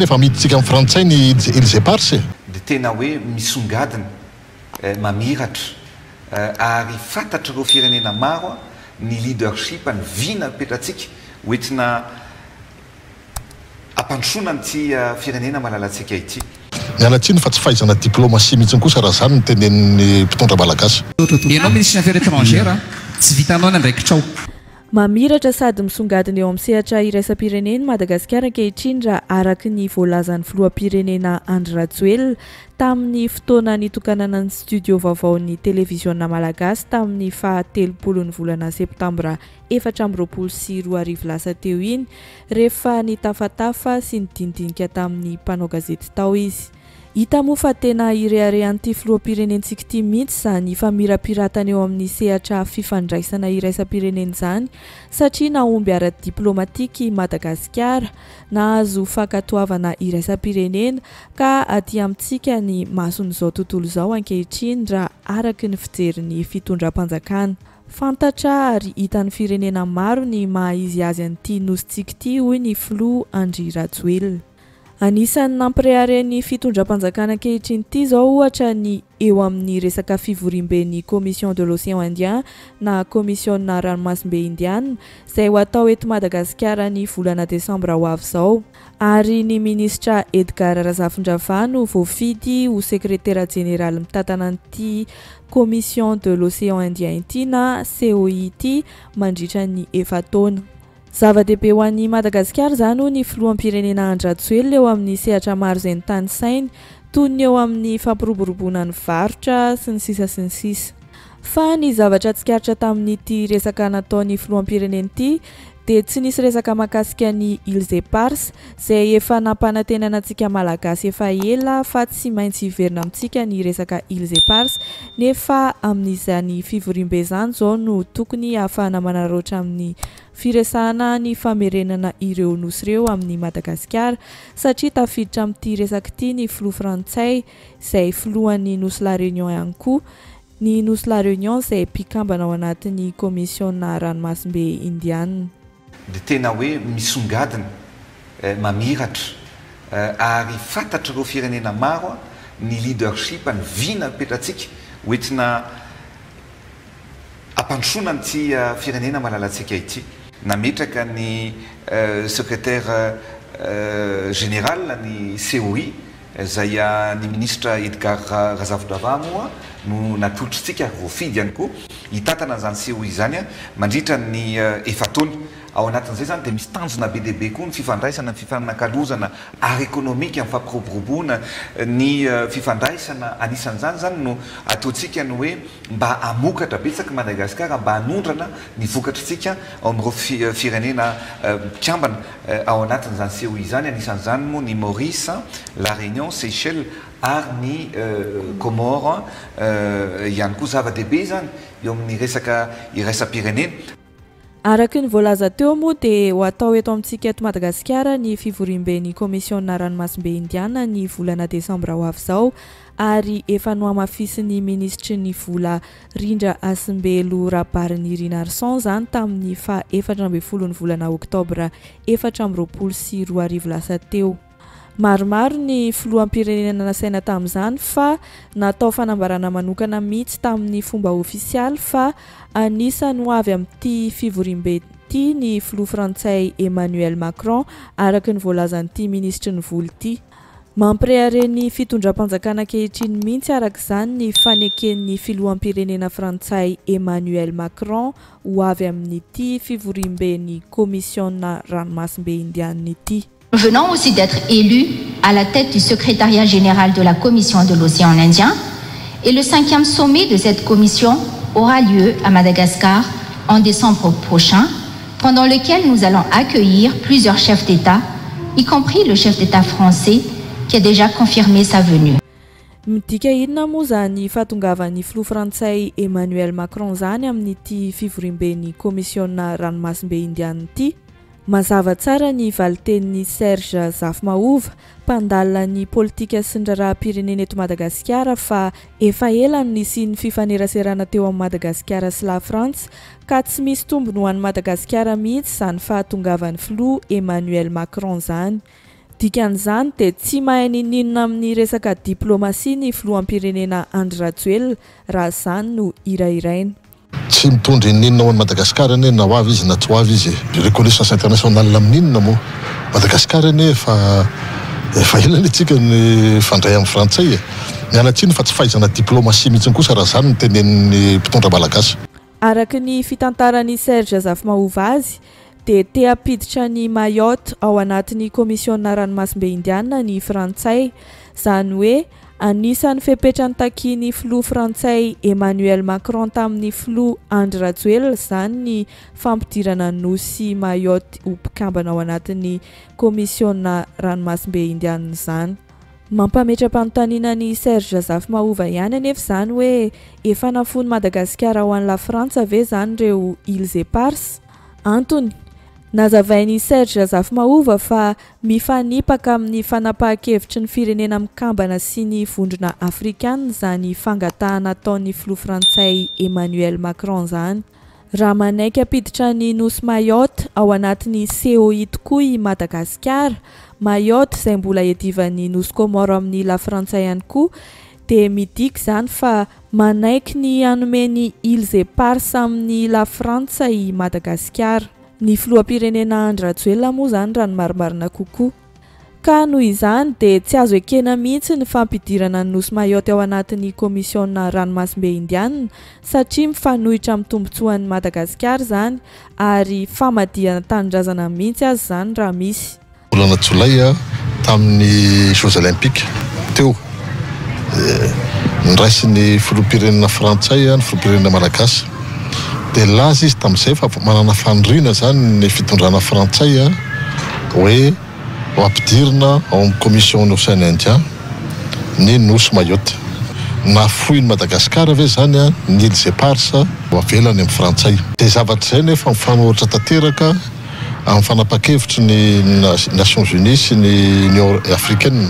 Rehefa miditsika amin'ny frantsay ny Ilze Pars dia tena hoe misongadina mamiratra ary fantatra ireo firenena maro ny leadership ny vina petratsika hoentina ampandrosoana an'ity firenena malalatsika ity. Miala tsiny fa tsy fahaizana diplomasia mihitsy kosa raha zany no tenenin'ny mpitondra malagasy. Ianao ministre des Affaires étrangères tsy vitanao nandraikitrao. Mamiratra sady misongadina eo amin'ny sehatra iraisam-pirenena Madagasikara ankehitriny raha araky ny voalazan'ny filoham-pirenena Andry Rajoelina tamin'ny fotoana nitokanana ny studio vaovaon'ny televiziona malagasy tamin'ny faha-telopolon'ny volana septambra 2024 lasa teo iny rehefa nitafatafa sy nidinidinika tamin'ny mpanao gazety tao izy. Hita moa fa tena ireharehan'ity filoham-pirenentsika ity mihitsy zany famirapiratana eo amin'ny sehatra fifandraisana iraisam-pirenena izany satria naomby ara-diplomatika Madagasikara nahazo fankatoavana iraisam-pirenena ka aty amintsika ny mason'izao tontolo izao ankehitriny raha araky ny fijerin'ny fitondram-panjakana. Fantatra ary hitan'ny firenena maro ny maha-izy azy an'ity nositsika ity hoy ny filoha Andry Rajoelina. Anisan'ny nampireharen'ny fitondram-panjakana ankehitriny ity zao ohatra ny eo amin'ny resaka fivorimben'ny Commission de l'Océan Indien na Commissionna ranomasimbe indiana izay ho atao eto Madagasikara ny volana desambra ho avy izao. Ary ny ministra Edgar Razafintravano voafidy ho sekretera jeneraly mitantana an'ity Commission de l'Océan Indien ity na COI ity mandritra ny efataona. Zava-dehibe ho an'ny Madagasikara zany ho ny filoham-pirenena Andry Rajoelina eo amin'ny sehatra maro izay nitany sainy toy ny eo amin'ny fampiroboroboana ny varotra sy ny sisa sy ny sisa. Fa ny zavatra tsikaritra tamin'ity resaka nataon'ny filoham-pirenena ity dia tsy nisy resaka mahakasika ny Ilze Pars izay efa nampanantenana antsika malagasy efa ela fa tsy maintsy hiverina amintsika ny resaka Ilze Pars nefa amin'izany fivorimbe izany zao no tokony ahafahana manararaotra amin'ny firesahana ny famerenana ireo nosy ireo amin'ny Madagasikara satria tafiditra amin'ity resaka ity ny filoha frantsay izay filohan'ny nosy La Réunion ihany koa. Ny nosy La Réunion izay mpikambana ao anatin'ny Commissionna ranomasimbe indiana. Dia tena hoe misongadina mamiratra ary fantatra ireo firenena maro ny leadership ny vina petratsika hoentina ampandrosoana an'ity firenena malalatsika ity. Nametraka ny secrétaire général ny COI izay ny ministra Edgar Razafintravano no natolotritsika voafidy ihany koa hitantana an'izany COI izany mandritra ny efataona. Ao anatin'izay zany dia misy tanjona be dehibe koa ny fifandraisana ny fifanankalozana ary ekonomika amin'ny fampiroboroboana ny fifandraisana anisan'izany zany no ataontsika ny hoe mba hamokatra betsaka Madagasikara mba hanondrana ny vokatritsika ao amin'ireo firenena mpikambana ao anatin'izany COI izany anisan'izany moa ny Maurice, La Réunion, Seychelles ary ny Comores ihany koa zava-dehibe zany eo amin'ny resaka iraisam-pirenena. Araky ny voalaza teo moa dia ho atao eto amintsika eto Madagasikara ny fivorimben'ny Commissionna ranomasimbe indiana ny volana desambra ho avy izao ary efa nohamafisin'ny ministry ny vola Rindra Asimbelo Rabariny Arson zany tamin'ny faha-14 ny volana oktobra 2024 lasa teo. Maromaro ny filoham-pirenena nasaina tamin'izany fa natao fanambarana manokana mihitsy tamin'ny fomba ofisialy fa anisany ho avy amin'ity fivorimbe ity ny filoha frantsay Emmanuel Macron araky ny voalazan'ity ministry ny vola ity. Mampireharen'ny fitondram-panjakana ankehitriny mihitsy araka izany ny faneken'ny filoham-pirenena frantsay Emmanuel Macron ho avy amin'ity fivorimben'ny Commissionna ranomasimbe indiana ity. Venant aussi d'être élu à la tête du secrétariat général de la Commission de l'Océan Indien, et le 5e sommet de cette commission aura lieu à Madagascar en décembre prochain, pendant lequel nous allons accueillir plusieurs chefs d'État, y compris le chef d'État français qui a déjà confirmé sa venue. Midika inona moa zany fahatongavan'ny filoha frantsay Emmanuel Macron zany amin'ity fivorimben'ny Commissionna ranomasimbe indiana ity? Mazava tsara ny valiten'ny Serge Zafmaova, mpandalina ny politika sy ny raharaham-pirenena eto Madagasikara fa efa ela no nisian'ny fifaneraserana teo amin'ny Madagasikara sy la Frantsa ka tsy misy tombony ho an'ny Madagasikara mihitsy izany fahatongavan'ny filoha Emmanuel Macron zany. dikan'izany dia tsy mahay ninina amin'ny resaka diplomasia ny filoham-pirenena Andry Rajoelina raha izany no irairaina. Tsy mitondra ninina ao Madagasikara ane na ho avy izy na tsy ho avy izy. Reconnaissance internationale amin'inona moa Madagasikara ane efa ilany itsika ny fandray amin'ny frantsay miala tsiny fa tsy fahaizana diplomasia mihitsy kosa raha izany no tenenin'ny mpitondra malagasy. Araka ny fitantaran'ny Serge Azafimahova azy dia te hampiditra ny Mayotte ao anatin'ny komisiona ranomasimbe indiana ny frantsay, izany hoe anisan'ny fepetrany takiany filoha frantsay Emmanuel Macron tamin'ny filoha Andry Rajoelina izany ny fampidirana nosy Mayotte ho mpikambana ao anatin'ny komisiona ranomasimbe indiana izany. Mampametra-panontaniana ny Serge Azafimahova ihany anefa izany hoe efa nafony Madagasikara ho an'i la Frantsa ve izany ireo îles éparses? Antony nazavain'ny Serge Azafimahova fa mifanipaka amin'ny fanapahan-kevitry ny firenena mikambana sy ny vondrona afrikanina izany fangatahana ataon'ny filoha frantsay Emmanuel Macron izany. Raha manaiky hampiditra ny nosy Mayotte ao anatin'ny COI tokoa i Madagasikara, Mayotte izay mbola iadivan'ny nosy Comore amin'ny la Frantsay ihany koa, dia midika izany fa manaiky ny hanomeny îles éparses amin'ny la Frantsa i Madagasikara. Ny filoham-pirenena Andry Rajoelina moa izany raha ny marimarina kokoa. Ka noho izany dia tsy azo ekena mihitsy ny fampidirana ny nosy Mayotte ao anatin'ny komisiona ranomasimbe indiana satria mifanohitra amin'ny tombotsoan'ny Madagasikara izany ary famadihana tanindrazana mihitsy azy izany raha misy. Volana Jolay tamin'ny Jeux Olympiques teo niraisin'ny filoham-pirenena frantsay ny filoham-pirenena malagasy dia laza izy tamin'izay fa manana faniriana izany ny fitondrana frantsay hoe ho ampidirina ao amin'ny commission Océan Indien ny nosy Mayotte. Nafoin'i Madagasikara ve izany ny îles éparses ho avelany amin'ny frantsay. Dia zavatra izay nefa mifanohitra tanteraka amin'ny fanapahan-kevitry ny Nations Unies sy ny Union africaine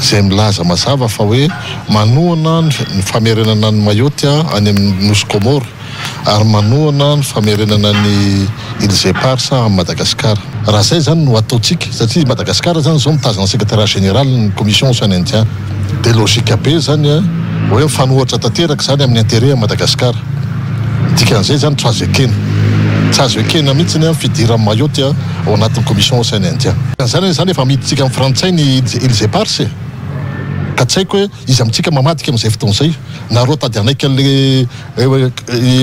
izay milaza mazava fa hoe manohana ny famerenana ny Mayotte any amin'ny nosy Comore ary manohana ny famerenana ny îles éparses amin'ny Madagasikara. Raha izay zany no ataontsika satria Madagasikara zany zao mitazana secrétaire général ny commission Océan Indien. Dia logika be zany hoe mifanohitra tanteraka zany amin'ny intérêt Madagasikara. Dikan'izay zany tsy azo ekena. Tsy azo ekena mihitsy ny fidiran'ny Mayotte ao anatin'ny commission Océan Indien. Zany efa miditsika amin'ny frantsay ny îles éparses ka tsy haiko hoe izy amintsika mamadika amin'izay fotoan'izay na reo tady anaiky an'le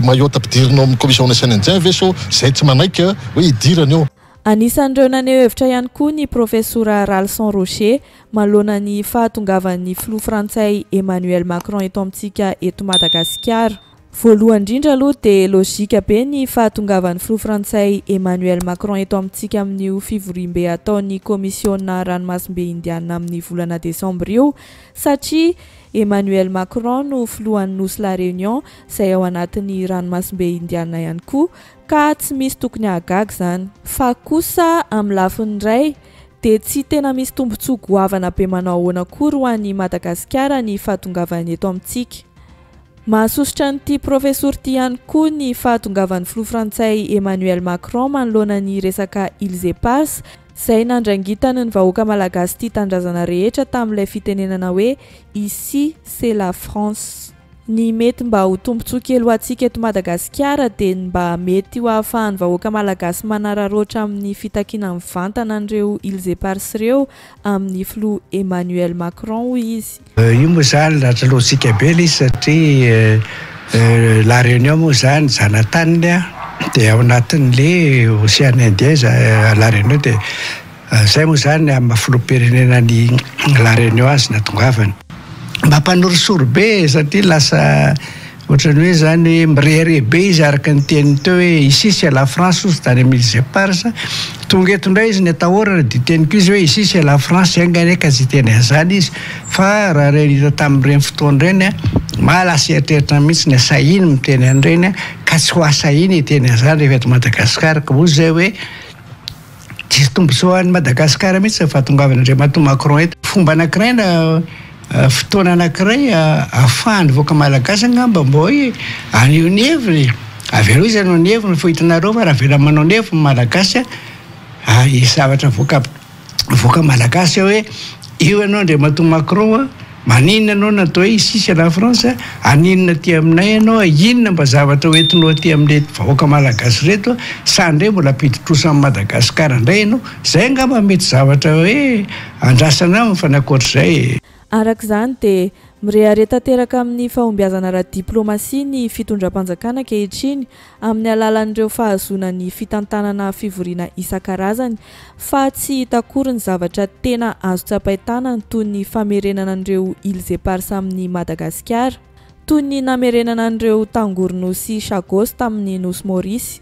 Mayotte ampidirina amin'ny commission Océan Indien ve so izay tsy manaiky hoe hidirana eo. Anisan'ireo naneho hevitra ihany koa ny professora Ralson Rocher manoloana ny fahatongavan'ny filoha frantsay Emmanuel Macron eto amintsika eto Madagasikara. Voalohany indrindra aloha dia logika be ny fahatongavan'ny filoha frantsay Emmanuel Macron eto amintsika amin'io fivoriam-be ataon'ny komisiona ranomasimbe indiana amin'ny volana desambra io satria Emmanuel Macron no filohan'ny nosy La Réunion izay ao anatin'ny ranomasimbe indiana ihany koa ka tsy misy tokony ahagaga izany. Fa kosa amin'ny lafiny iray dia tsy tena misy tombontsoa goavana be manao ahoana akory ho an'i Madagasikara ny fahatongavany eto amintsika. Mahasositra n'ity professeur ty ihany koa ny fahatongavan'ny filoha frantsay Emmanuel Macron manoloana ny resaka îles éparses izay nandrangitany ny vahoaka malagasy tia tandrazana rehetra tamin'ilay fitenenana hoe ici c'est la France. Ny mety mba ho tombontsoa kely ho antsika eto Madagasikara dia mba mety ho ahafahan'ny vahoaka malagasy manararoatra amin'ny fitakiana mivantana an'ireo îles éparses ireo amin'ny filoha Emmanuel Macron hoy izy. Io moa zany lahatra logika be ilay izy satria La Réunion moa zany zanataniny dia ao anatin'le Océan Indien La Réunion dia izay moa zany amin'ny filoham-pirenenan'ny La Réunion azy natongavany. Mampanorotsoro be satria lasa ohatrany hoe zany mirehare be izy araka ny teniny teo hoe ici c'est la France ozy tany amin'ny îles éparses. Tonga eto indray izy ny atahorana dia teniko izy hoe ici c'est la France engany ka tsy teny an'izany izy fa raha rehita tamin'ireny fotoana ireny malasa eritreritra mihitsy ny asahiny miteny an'ireny ka tsy ho asahiny hiteny an'izany rehefa eto Madagasikara ka moa zay hoe tsisy tombontsoa any Madagasikara mihitsy fahatongavana Macron eto. Fomba anankiray na fotoana anankiray ahafahany voaka malagasy angamba mba hoe anio ny heviny avy aloha izy anao ny heviny fo hitanareo fa raha vela manao ny heviny malagasy zavatra voaka voaka malagasy hoe io ianao ndre mato Macron maninona anao natao hoe sisy la France aninona ty aminay ianao inona mba zavatra hoentinao ty amin'le vahoaka malagasy reto sa ndray mbola ampiditrosa amin'ny Madagasikara indray ianao zay angamba mety zavatra hoe andrasana amin'ny fanakoatr'izay. Arak'izany dia mirehareta teraka amin'ny fahombiazana ara-diplomasia ny fitondram-panjakana ankehitriny amin'ny alalan'ireo fahazoana ny fitantanana fivoriana isan-karazany fa tsy hita akory ny zavatra tena azo tsapaitana toy ny famerenana an'ireo îles éparses amin'ny Madagasikara, toy ny namerenana an'ireo Tangorno sy Chagos tamin'ny Nosy Maurice.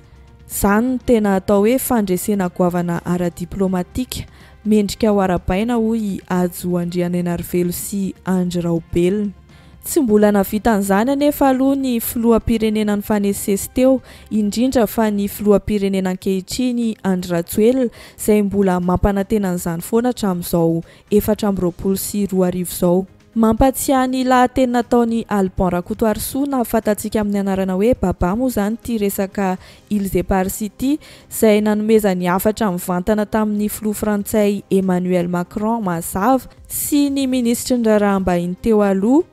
Izany no tena atao hoe fandresena goavana ara-diplomatika mendrika ho arabaina hoy Ajo Andrianenarivelo sy Andry Raobelona. Tsy mbola navita an'izany anefa aloha ny filoham-pirenena nifanesisesy teo, indrindra fa ny filoham-pirenena ankehitriny Andry Rajoelina izay mbola mampanantena an'izany foana hatramin'izao 2024 izao. Mampatsiahy ny lahateny nataony Alban Rakotoarisoa nahafantatsika amin'ny anarana hoe Baba moa zany ty resaka îles éparses ity izay nanomeza ny afatra mivantana tamin'ny filoha frantsay Emmanuel Macron mazava sy ny ministra ndraraham-bahiny teo aloha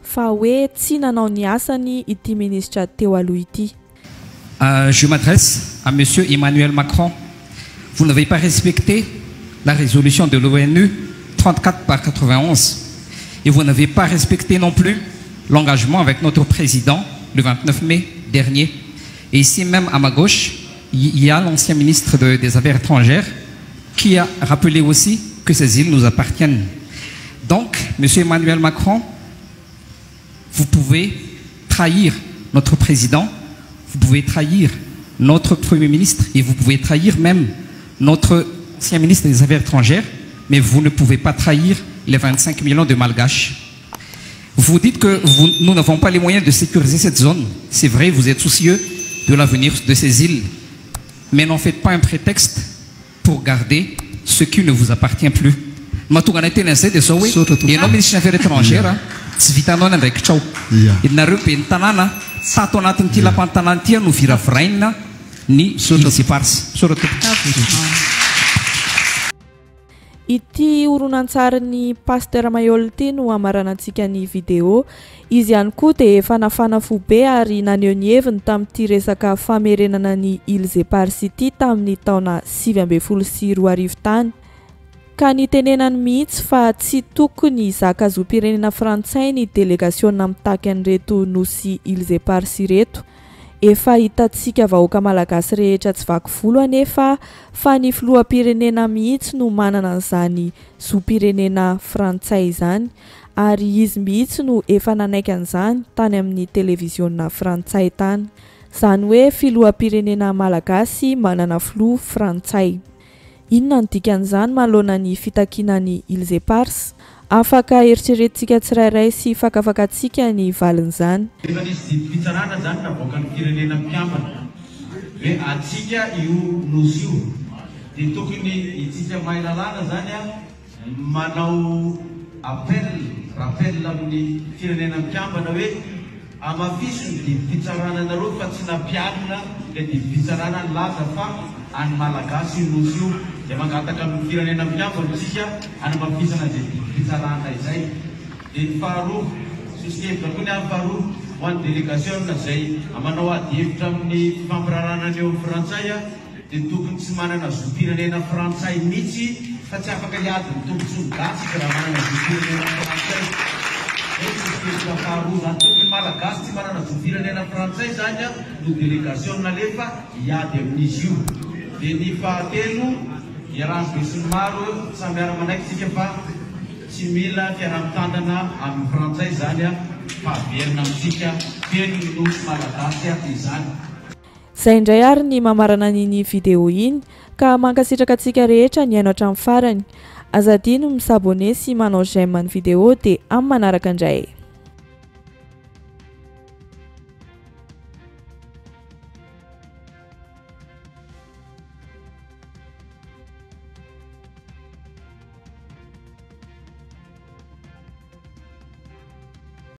fa hoe tsy nanao ny asany ity ministra teo aloha ity. Je m'adresse à monsieur Emmanuel Macron. Vous n'avez pas respecté la résolution de l'ONU 34/91. Et vous n'avez pas respecté non plus l'engagement avec notre président le 29 mai dernier. Et ici même à ma gauche, il y a l'ancien ministre des Affaires étrangères qui a rappelé aussi que ces îles nous appartiennent. Donc, monsieur Emmanuel Macron, vous pouvez trahir notre président, vous pouvez trahir notre premier ministre et vous pouvez trahir même notre ancien ministre des Affaires étrangères, mais vous ne pouvez pas trahir les 25 millions de Malgaches. Vous dites que nous n'avons pas les moyens de sécuriser cette zone. C'est vrai, vous êtes soucieux de l'avenir de ces îles. Mais n'en faites pas un prétexte pour garder ce qui ne vous appartient plus. Matoganete nase de sowe et non ministre des Affaires étrangères tsy vitanao ndraikitrao. Ianareo be ny tanàna tato anatin'ity lapantanana ity no viraviraina ny îles éparses. Ity horonan-tsarin'ny Pasteur Mayol ity no amaranantsika ny vidéo. Izy ihany koa dia efa nafana fo be ary naneho ny heviny tamin'ity resaka famerenana ny îles éparses ity tamin'ny taona 2022 tany. Ka nitenenany mihitsy fa tsy tokony zaka zoam-pirenena frantsay ny délégation mitaka an'ireto nosy îles éparses ireto. Efa hitantsika vahoaka malagasy rehetra tsy vaky volo anefa fa ny filoham-pirenena mihitsy no manana an'izany zoam-pirenena frantsay izany ary izy mihitsy no efa nanaiky an'izany tany amin'ny televiziona frantsay tany. Izany hoe filoham-pirenena malagasy manana filoha frantsay. Inona no dikan'izany manoloana ny fitakinany îles éparses? Afaka eritreretintsika tsirairay sy fakafakatsika ny valin'izany. Efa nisy fitsarana zany navoaka ny firenena mpiambana hoe atsika io nosy io dia tokony itsika mahay lalàna zany manao rappel amin'ny firenena mpiambana hoe amafisony dia fitsarana nareo fa tsy nampianina dia fitsarana ny laza fa any malagasy io nosy io dia mangataka amin'ny firenena mpiambana isika anamafisana zay fitsarana izay. Dia faharoa sosihevitra koa ny amin'ny faharoa ho an'ny délégation zay manao ady hevitra amin'ny fampirarana ny eo amin'ny frantsay dia tokony tsy manana zoam-pirenena frantsay mihitsy fa tsy afaka hiady ny tombontsoa gasy raha manana zoam-pirenena frantsay. Sosihevitra faharoa zany tokony malagasy tsy manana zoam-pirenena frantsay zany no délégation nalefa hiady amin'izy io. Dia ny fahatelo iarahany be sy ny maro samy ara-manaiky tsika fa tsy mila fiarahantandana amin'ny frantsay zany fa averina amintsika teny nosy malagasy izany. Izay indray ary ny mamarana an'iny vidéo iny ka mankasitraka antsika rehetra ny haino hatramin'ny farany. Azadino misabone sy manao j'aime ny vidéo dia amin'ny manaraka indray.